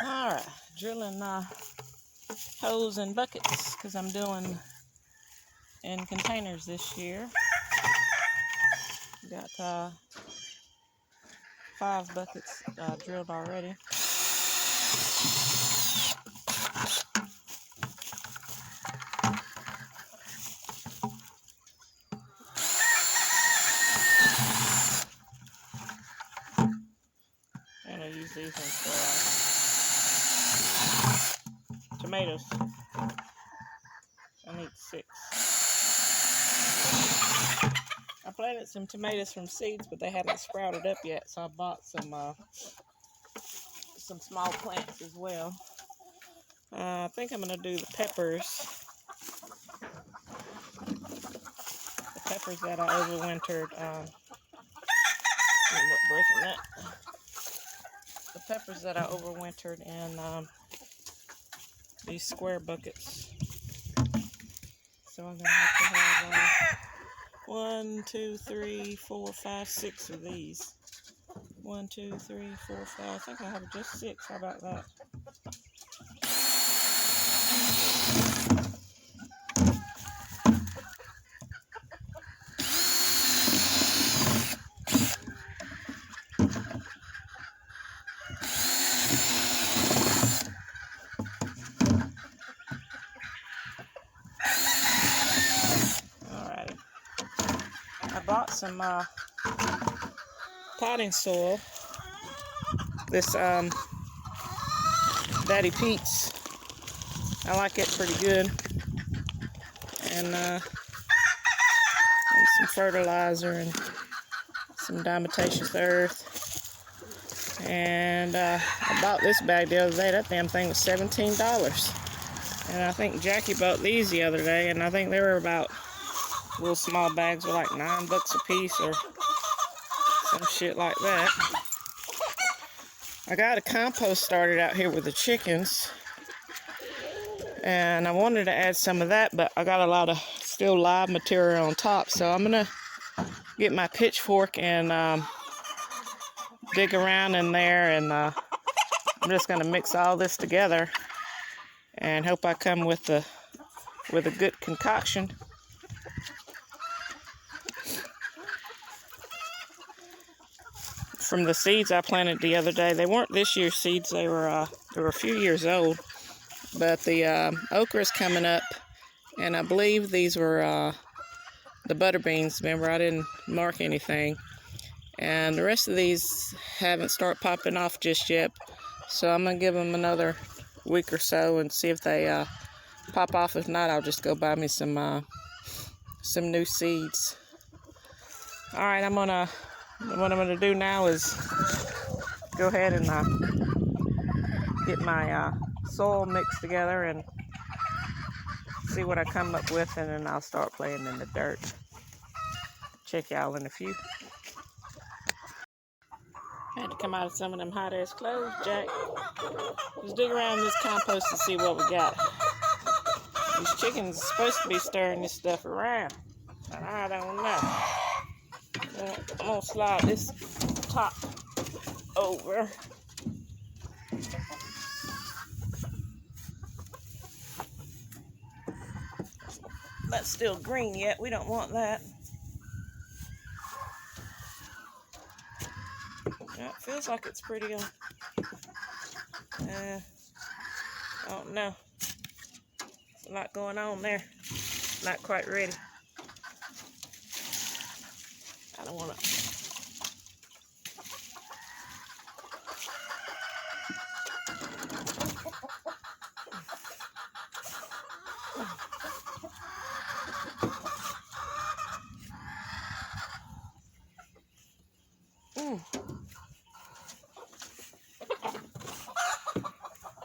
Alright, drilling holes in buckets because I'm doing in containers this year. Got 5 buckets drilled already. And I use these ones for tomatoes. I need 6. I planted some tomatoes from seeds, but they haven't sprouted up yet, so I bought some small plants as well. I think I'm going to do the peppers. The peppers that I overwintered. Breaking that. The peppers that I overwintered in these square buckets. So I'm going to have to have 1, 2, 3, 4, 5, 6 of these. 1, 2, 3, 4, 5. I think I have just 6. How about that? Alrighty. I bought some potting soil. This Daddy Pete's. I like it pretty good. And some fertilizer and some diatomaceous earth. And I bought this bag the other day. That damn thing was $17. And I think Jackie bought these the other day, and I think they were about, little small bags were like $9 a piece or some shit like that. I got a compost started out here with the chickens, and I wanted to add some of that, but I got a lot of still live material on top, so I'm gonna get my pitchfork and dig around in there, and I'm just gonna mix all this together and hope I come with a good concoction. From the seeds I planted the other day. They weren't this year's seeds. They were a few years old. But the okra is coming up, and I believe these were the butter beans. Remember, I didn't mark anything. And the rest of these haven't started popping off just yet. So I'm gonna give them another week or so and see if they pop off. If not, I'll just go buy me some new seeds. All right, what I'm gonna do now is go ahead and get my soil mixed together and see what I come up with, and then I'll start playing in the dirt. Check y'all in a few. Had to come out of some of them hot ass clothes, Jack. Let's dig around this compost and see what we got. These chickens are supposed to be stirring this stuff around, but I don't know. I'm gonna slide this top over. That's still green yet. We don't want that. Yeah, it feels like it's pretty I don't know. There's a lot going on there. Not quite ready. I don't want to.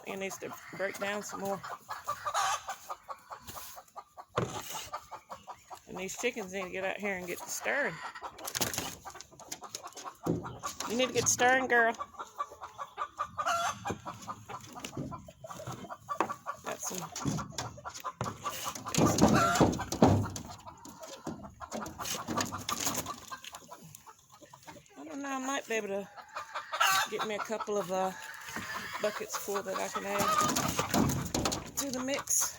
It needs to break down some more. And these chickens need to get out here and get to stirring. You need to get stirring, girl. Got some pieces there. I don't know, I might be able to get me a couple of buckets full that I can add to the mix.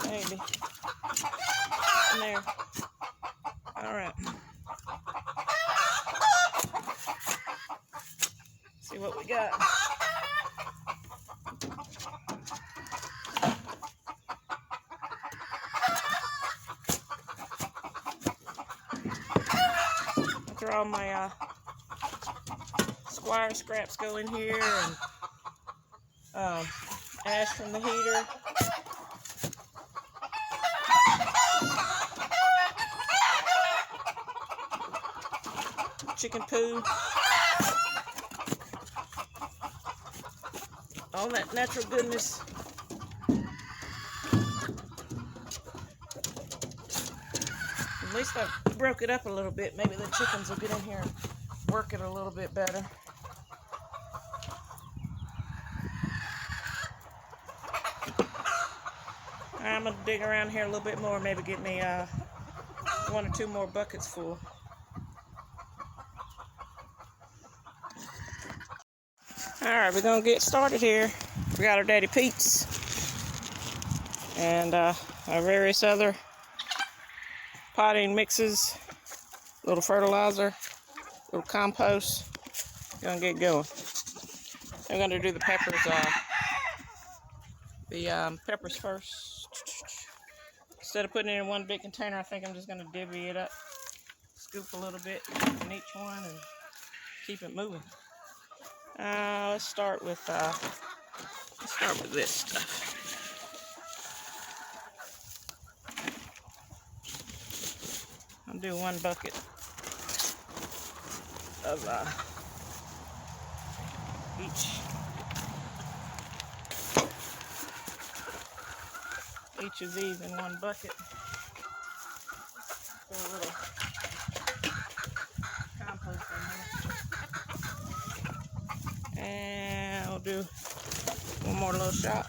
Maybe. In there. All right. See what we got. After all my Squire scraps go in here, and ash from the heater. Chicken poo. All that natural goodness. At least I broke it up a little bit. Maybe the chickens will get in here and work it a little bit better. I'm going to dig around here a little bit more, maybe get me 1 or 2 more buckets full. Alright, we're going to get started here. We got our Daddy Pete's and our various other potting mixes, little fertilizer, little compost. Gonna get going. I'm gonna do the peppers. Peppers first. Instead of putting it in one big container, I think I'm just gonna divvy it up, scoop a little bit in each one, and keep it moving. Let's start with this stuff. I'll do 1 bucket of each of these in 1 bucket. Put a little compost in here. And I'll do 1 more little shot.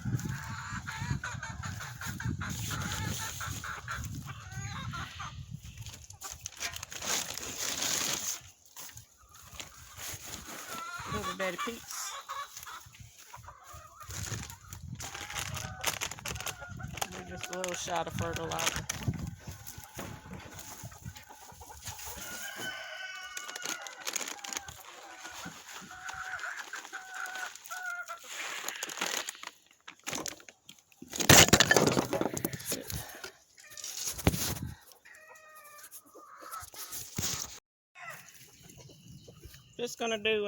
Little Daddy Pete's. Just a little shot of fertilizer. Just gonna do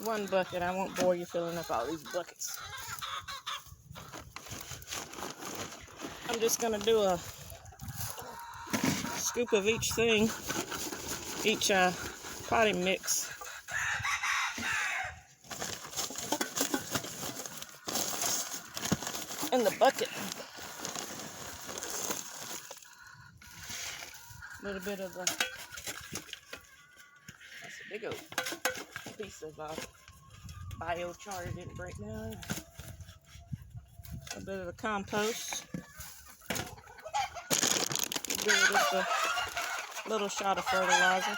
1 bucket. I won't bore you filling up all these buckets. I'm just gonna do a scoop of each thing, each potting mix. In the bucket. A little bit of that's a big old piece of biochar didn't break down. A bit of the compost. Just a little shot of fertilizer.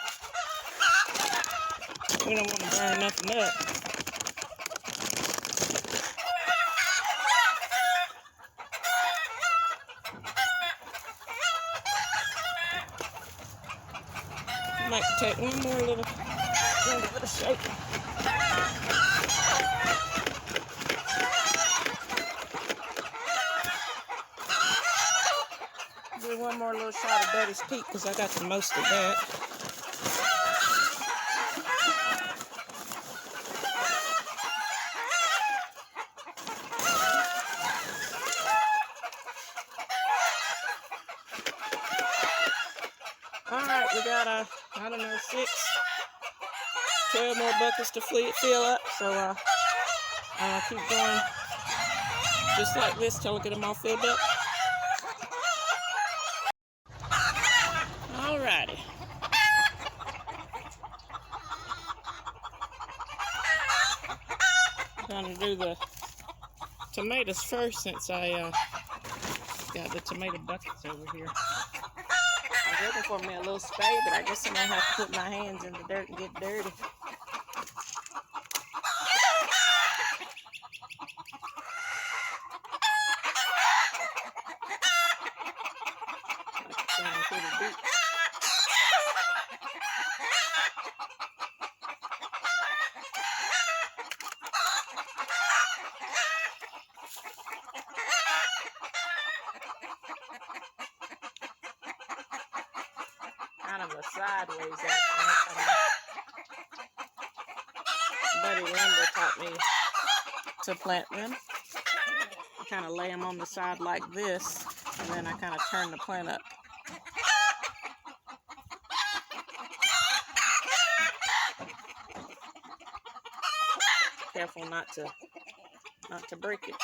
We don't want to burn nothing up. I might take 1 more little, give it a shake. Do 1 more little shot of Daddy's Pete because I got the most of that. Alright, we got I don't know, 12 more buckets to fill up, so I'll keep going just like this till I get them all filled up. Alrighty. I'm going to do the tomatoes first since I Got the tomato buckets over here. I was looking for me a little spade, but I guess I'm gonna have to put my hands in the dirt and get dirty. Sound pretty deep. Kind of a sideways action. Buddy Linda taught me to plant them. I kind of lay them on the side like this, and then I kind of turn the plant up. Careful not to break it.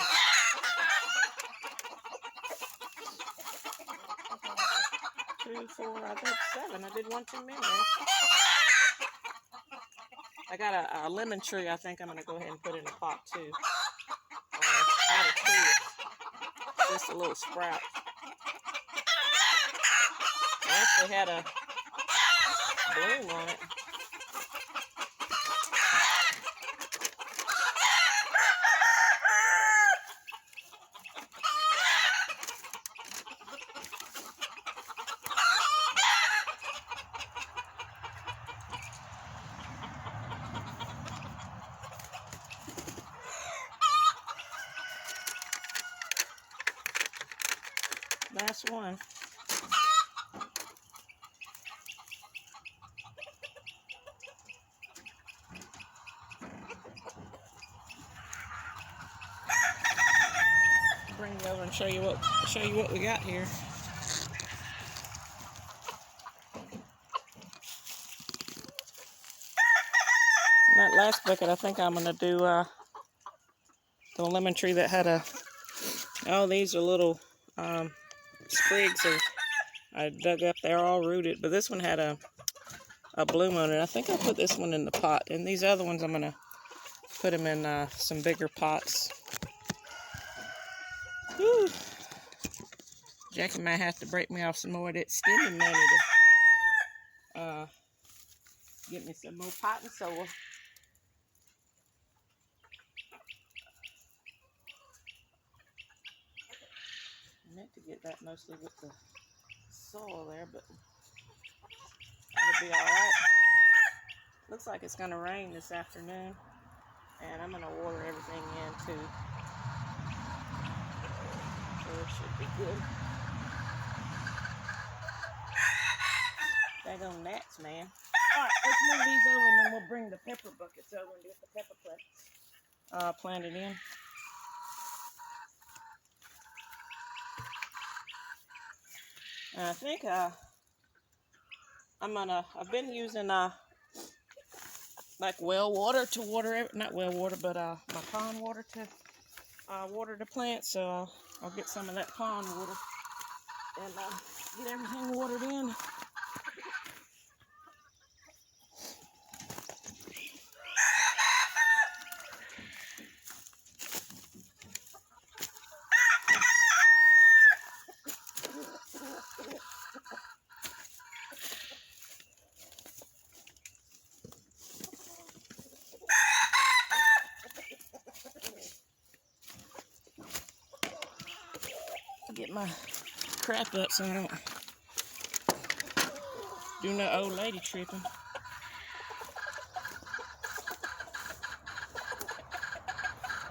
2, 4, I think 7. I did one too many. I got a lemon tree. I think I'm gonna go ahead and put in a pot too. Not a tree, it's just a little sprout. I actually had a bloom on it. Last one. Bring it over and show you what we got here. In that last bucket, I think I'm gonna do the lemon tree that had a. Oh, these are little sprigs I dug up. They're all rooted, but this one had a bloom on it. I think I'll put this one in the pot, and these other ones I'm gonna put them in some bigger pots. Whew. Jackie might have to break me off some more of that stimmy money to get me some more pot and soil. I meant to get that mostly with the soil there, but it'll be alright. Looks like it's going to rain this afternoon, and I'm going to water everything in too. So it should be good. Daggone gnats, man. Alright, let's move these over and then we'll bring the pepper buckets over and get the pepper plants planted in. And I think I've been using like well water to water, not well water, but my pond water to water the plants. So I'll get some of that pond water and get everything watered in. Get my crap up so I don't do no old lady tripping.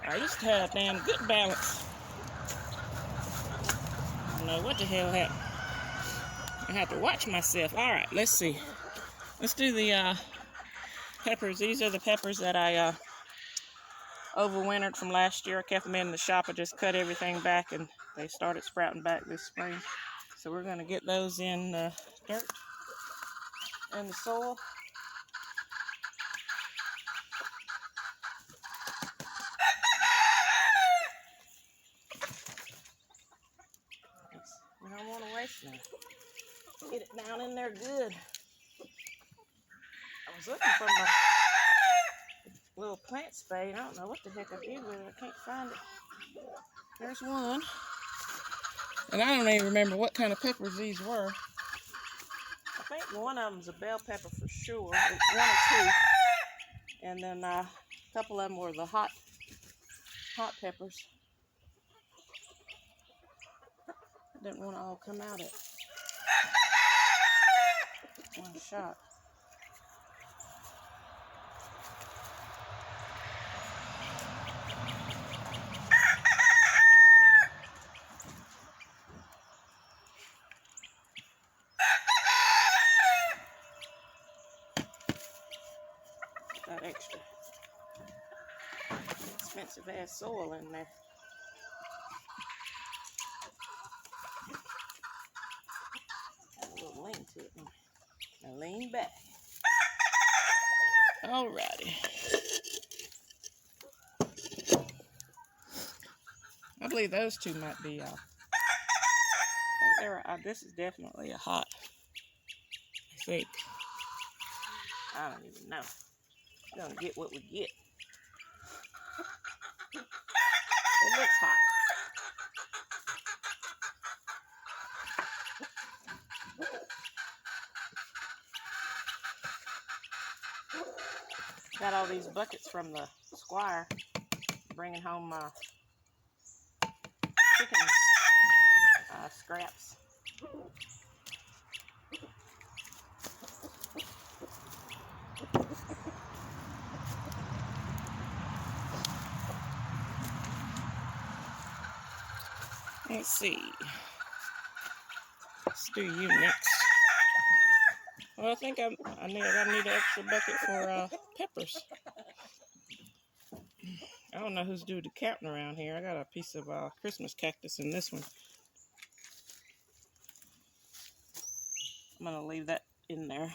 I used to have a damn good balance. I don't know what the hell happened. I have to watch myself. Alright, let's see. Let's do the peppers. These are the peppers that I overwintered from last year. I kept them in the shop. I just cut everything back and they started sprouting back this spring. So we're going to get those in the dirt and the soil. We don't want to waste them. Get it down in there good. I was looking for my little plant spade. I don't know what the heck I did with it. I can't find it. There's one. And I don't even remember what kind of peppers these were. I think one of them's a bell pepper for sure, one or two. And then a couple of them were the hot peppers. Didn't want to all come out at one shot. That extra expensive ass soil in there. Got a little lean to it now. Now lean back. Alrighty. I believe those two might be, I think they're, this is definitely a hot. I think. I don't even know. We're gonna get what we get. It looks hot. Got all these buckets from the squire, bringing home chicken scraps. Let's see. Let's do you next. Well, I think I need an extra bucket for peppers. I don't know who's doing the counting around here. I got a piece of Christmas cactus in this one. I'm gonna leave that in there.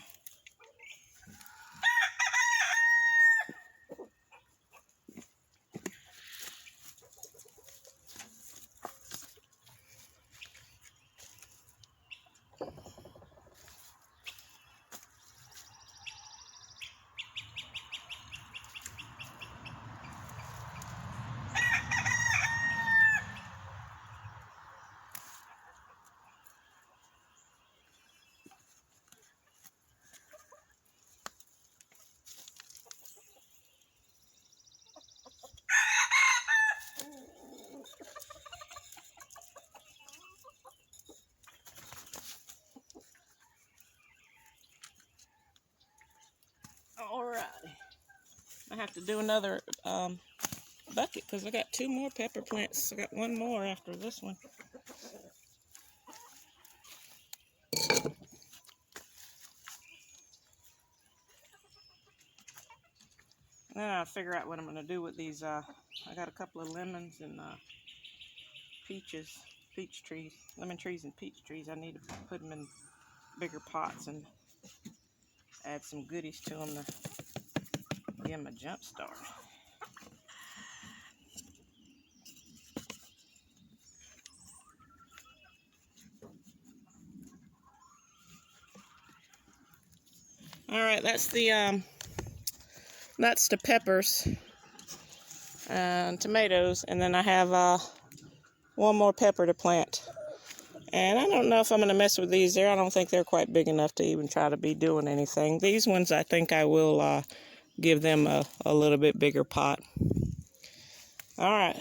Alrighty. I have to do another bucket because I got two more pepper plants. I got one more after this one. And then I'll figure out what I'm going to do with these. I got a couple of lemons and peach trees, lemon trees and peach trees. I need to put them in bigger pots and add some goodies to them to give them a jump start. All right, that's the peppers and tomatoes, and then I have one more pepper to plant. And I don't know if I'm going to mess with these there. I don't think they're quite big enough to even try to be doing anything. These ones, I think I will give them a little bit bigger pot. All right.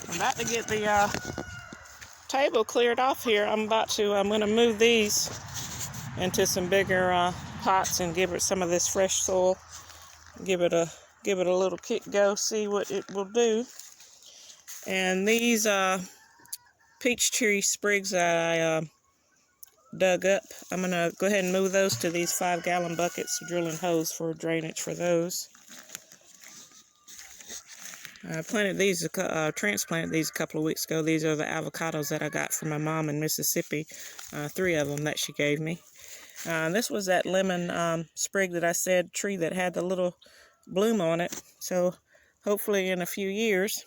I'm about to get the table cleared off here. I'm going to move these into some bigger pots and give it some of this fresh soil. Give it a little kick go, see what it will do. And these peach tree sprigs that I dug up, I'm going to go ahead and move those to these 5-gallon buckets, drilling holes for drainage for those. I transplanted these a couple of weeks ago. These are the avocados that I got from my mom in Mississippi, 3 of them that she gave me. This was that lemon sprig that I said, tree that had the little bloom on it. So hopefully in a few years,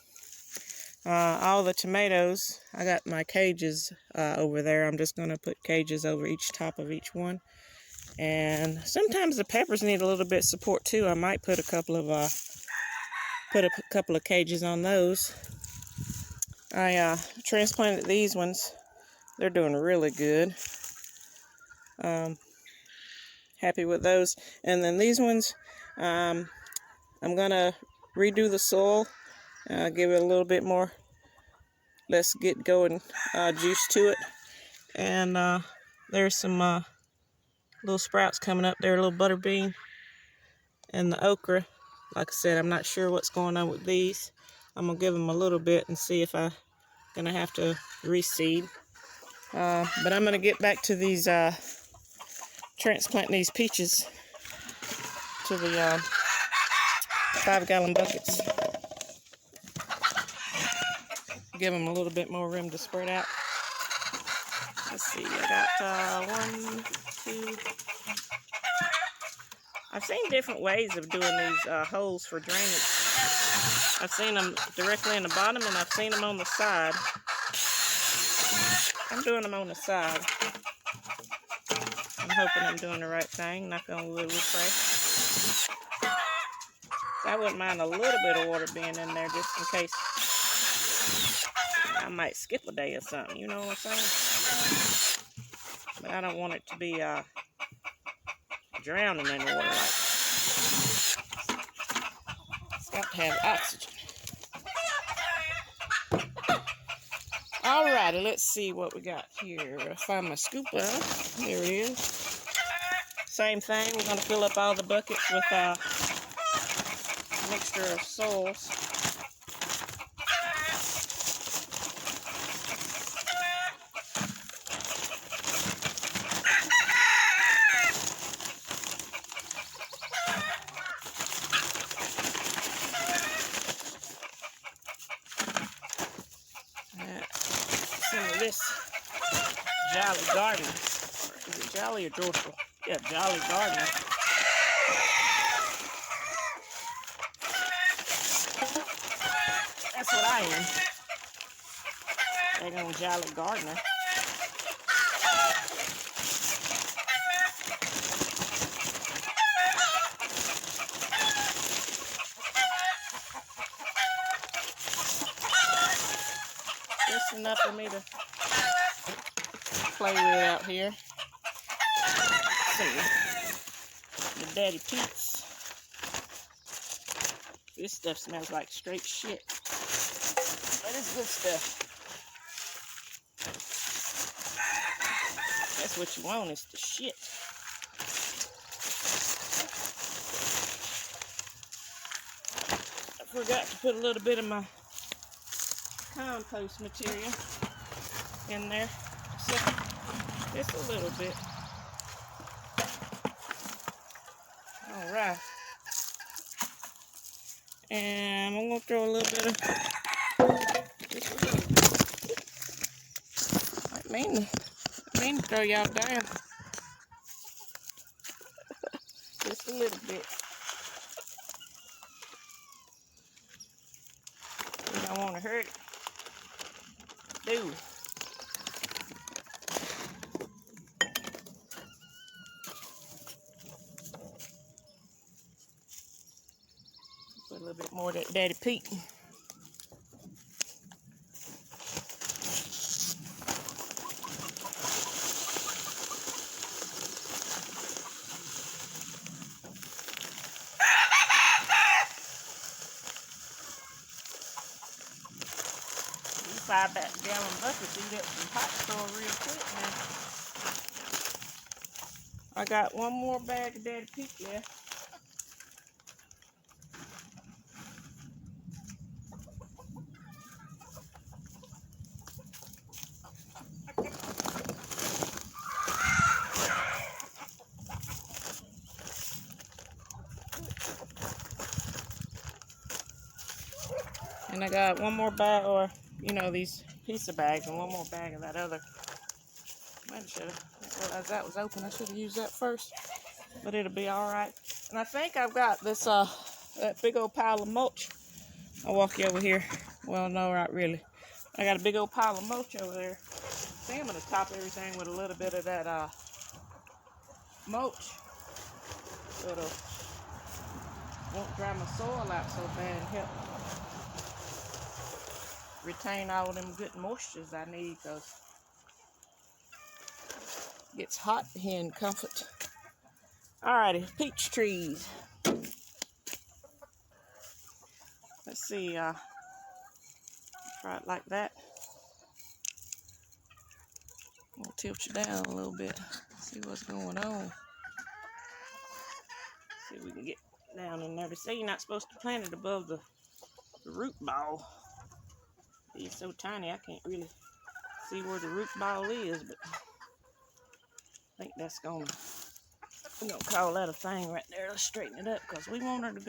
all the tomatoes, I got my cages over there. I'm just going to put cages over each top of each one. And sometimes the peppers need a little bit of support too. I might put a couple of put a couple of cages on those. I transplanted these ones. They're doing really good. Happy with those. And then these ones, I'm gonna redo the soil, give it a little bit more, let's get going, juice to it. And there's some little sprouts coming up there, a little butter bean. And the okra, like I said, I'm not sure what's going on with these. I'm gonna give them a little bit and see if I'm gonna have to reseed. But I'm gonna get back to these, transplanting these peaches to the 5-gallon buckets. Give them a little bit more room to spread out. Let's see, I got 1, 2. I've seen different ways of doing these holes for drainage. I've seen them directly in the bottom, and I've seen them on the side. I'm doing them on the side. I'm hoping I'm doing the right thing. Knock on wood, we'll pray. I wouldn't mind a little bit of water being in there just in case I might skip a day or something, you know what I'm saying? But I don't want it to be drowning in the water. It's got to have oxygen. Alrighty, let's see what we got here. Find my scooper. There it is. Same thing, we're going to fill up all the buckets with a mixture of soils. Some of this Jolly Garden. Is it Jolly or Dorsal? Yeah, Jolly Garden. That's what I am. They're on Jolly Gardener. Just enough for me to play with out here. See, the Daddy Pete's. This stuff smells like straight shit. But it's good stuff. That's what you want, is the shit. I forgot to put a little bit of my compost material in there. So, just a little bit. Alright. And I'm going to throw a little bit of I mean to throw y'all down. Just a little bit. You don't want to hurt it. Dude. Put a little bit more of that Daddy Pete. These 5-gallon buckets eat up some hot store real quick now. I got one more bag of Daddy Pete left. And I got one more bag, or, you know, these pizza bags, and one more bag of that other. I should have realized that was open. I should have used that first, but it'll be all right. And I think I've got this, that big old pile of mulch. I'll walk you over here. Well, no, not really. I got a big old pile of mulch over there. I think I'm going to top everything with a little bit of that, mulch. So it'll won't dry my soil out so bad and help retain all them good moistures I need, because it gets hot here in Comfort. Alrighty, peach trees. Let's see, try it like that. I'll tilt you down a little bit, see what's going on. See if we can get down in there. They say you're not supposed to plant it above the root ball. It's so tiny I can't really see where the root ball is, but I think that's we're gonna call that a thing right there. Let's straighten it up because we want her to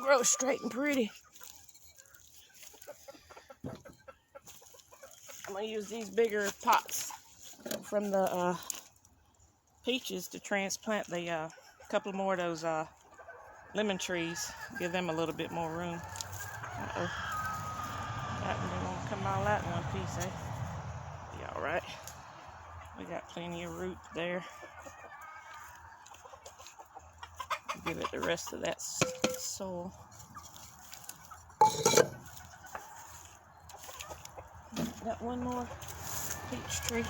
grow straight and pretty. I'm gonna use these bigger pots from the peaches to transplant the couple more of those lemon trees. Give them a little bit more room. Uh-oh. That one didn't want to come all out in one piece, eh? Be all right. We got plenty of root there. Give it the rest of that soil. Got one more peach tree.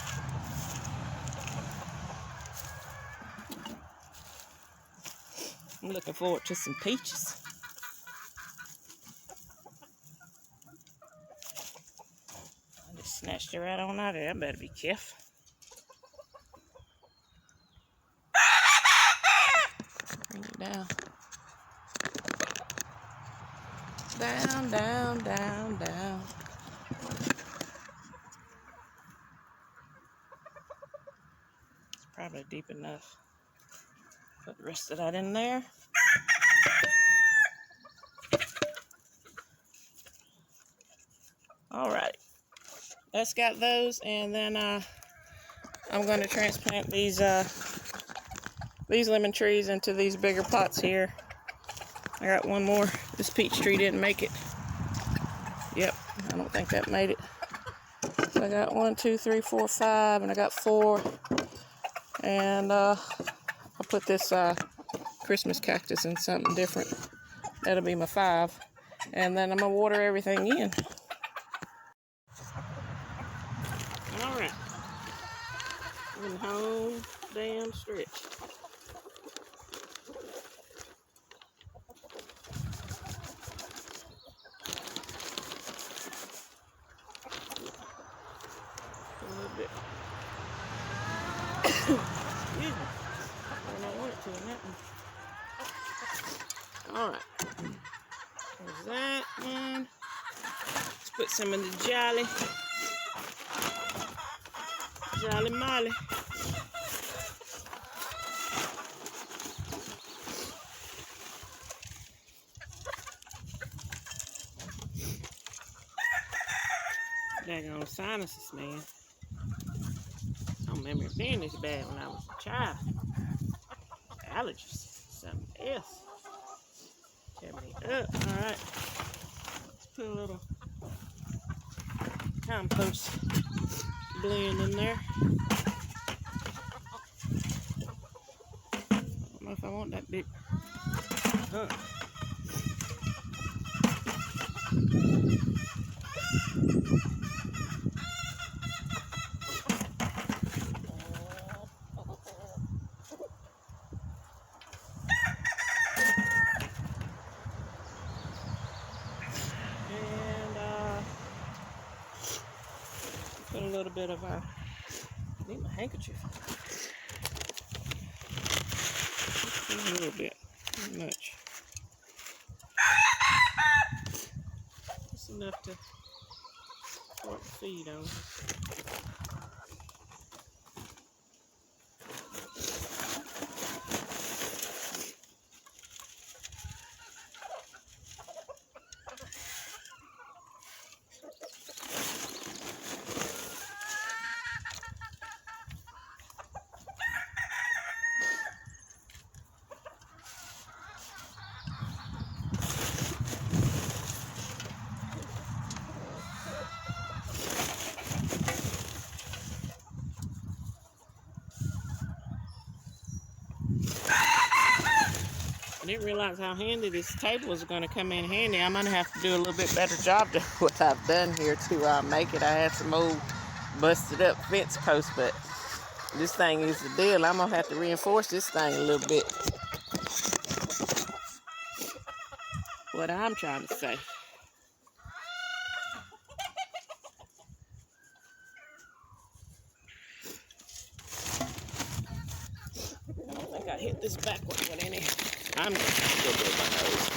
I'm looking forward to some peaches. I just snatched her right on out of there. I better be careful. Bring it down. Down, down, down, down. It's probably deep enough. Put the rest of that in there. All right, that's got those, and then I'm going to transplant these lemon trees into these bigger pots here. I got one more. This peach tree didn't make it. Yep, I don't think that made it. So I got 1, 2, 3, 4, 5, and I got 4. And I'll put this Christmas cactus in something different. That'll be my 5. And then I'm gonna water everything in. All right, and home damn stretch. A little bit. Excuse me. I don't want it to in that one. All right. There's that one. Let's put some of the Jolly Molly. Daggone sinuses, man. I don't remember it being this bad when I was a child. Allergies, something else. Tear me up. All right. Let's put a little compost blend in there. I don't know if I want that big. Huh. Put a little bit of I need my handkerchief. Just a little bit, not much. Just enough to start the feed on. didn't realize how handy this table was going to come in handy. I'm going to have to do a little bit better job than what I've done here to make it. I had some old busted up fence posts, but this thing is the deal. I'm going to have to reinforce this thing a little bit. What I'm trying to say. I don't think I hit this backward, but anyhow, I'm going to still do my nose.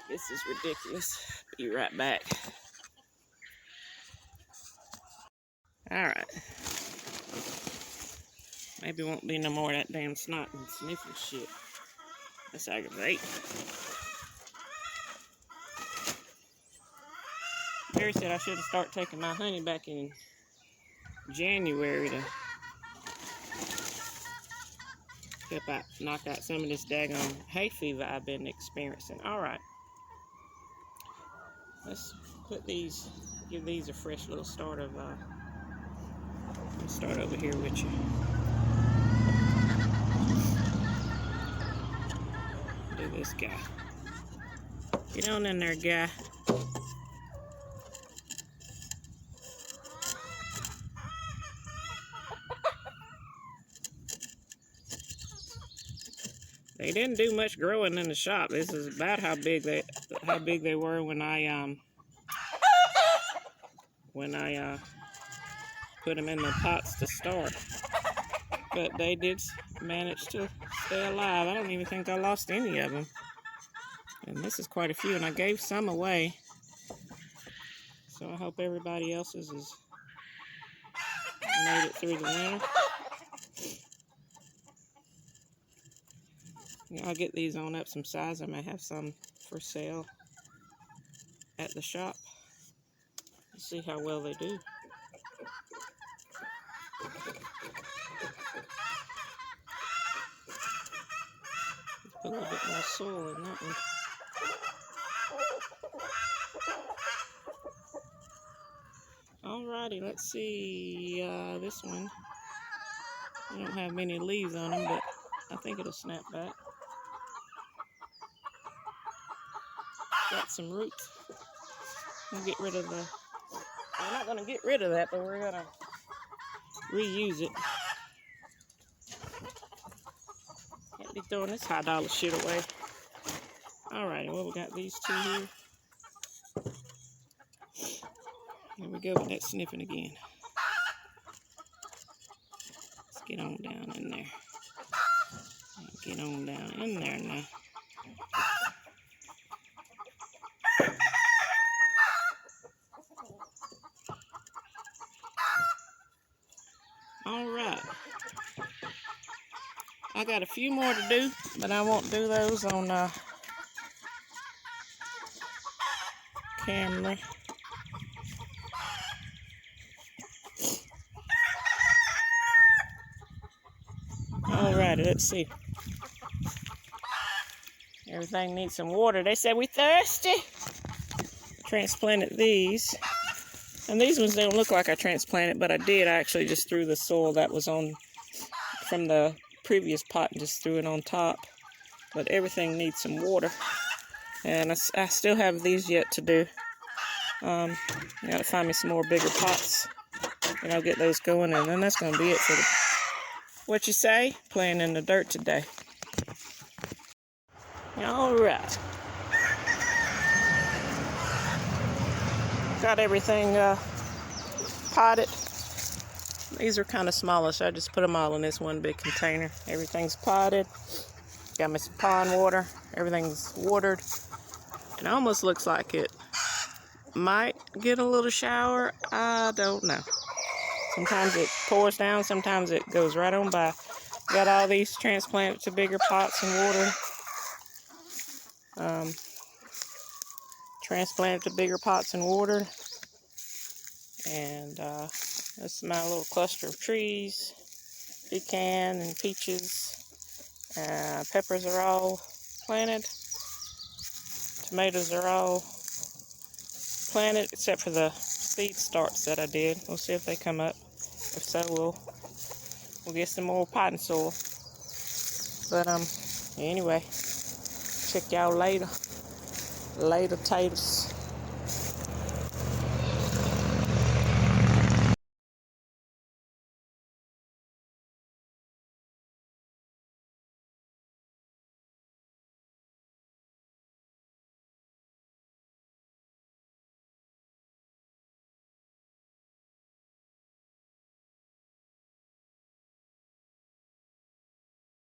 This is ridiculous. Be right back. Alright. Maybe won't be no more of that damn snot and sniffing shit. That's aggravating. Barry said I should have started taking my honey back in January to help knock out some of this daggone hay fever I've been experiencing. Alright. Let's put these, give these a fresh little start of, I'll start over here with you. Do this guy. Get on in there, guy. They didn't do much growing in the shop. This is about how big they were when I put them in the pots to start. But they did manage to stay alive. I don't even think I lost any of them. And this is quite a few, and I gave some away. So I hope everybody else's has made it through the winter. I'll get these on up some size. I may have some for sale at the shop. Let's see how well they do. Let's put a little bit more soil in that one. Alrighty, let's see this one. I don't have many leaves on them, but I think it'll snap back. Got some roots. We'll get rid of the, we're not going to get rid of that, but we're going to reuse it. Can't be throwing this high dollar shit away. Alright, well, we got these two here. Here we go with that sniffing again. Let's get on down in there. Get on down in there now. Alright. I got a few more to do, but I won't do those on camera. Alrighty, let's see. Everything needs some water. They said we thirsty. Transplanted these. And these ones don't look like I transplanted, but I did. I actually just threw the soil that was on from the previous pot and just threw it on top. But everything needs some water. And I still have these yet to do. I gotta find me some more bigger pots. And I'll get those going, and then that's gonna be it for the, what you say? Playing in the dirt today. Alright. Got everything potted. These are kind of smaller, so I just put them all in this one big container. Everything's potted. Got me some pond water. Everything's watered. It almost looks like it might get a little shower. I don't know. Sometimes it pours down, sometimes it goes right on by. Got all these transplanted to bigger pots and water. Transplanted to bigger pots and water. And that's my little cluster of trees. Pecan and peaches. Peppers are all planted. Tomatoes are all planted except for the seed starts that I did. We'll see if they come up. If so, we'll get some more potting soil. But anyway, check y'all later. Later, taters.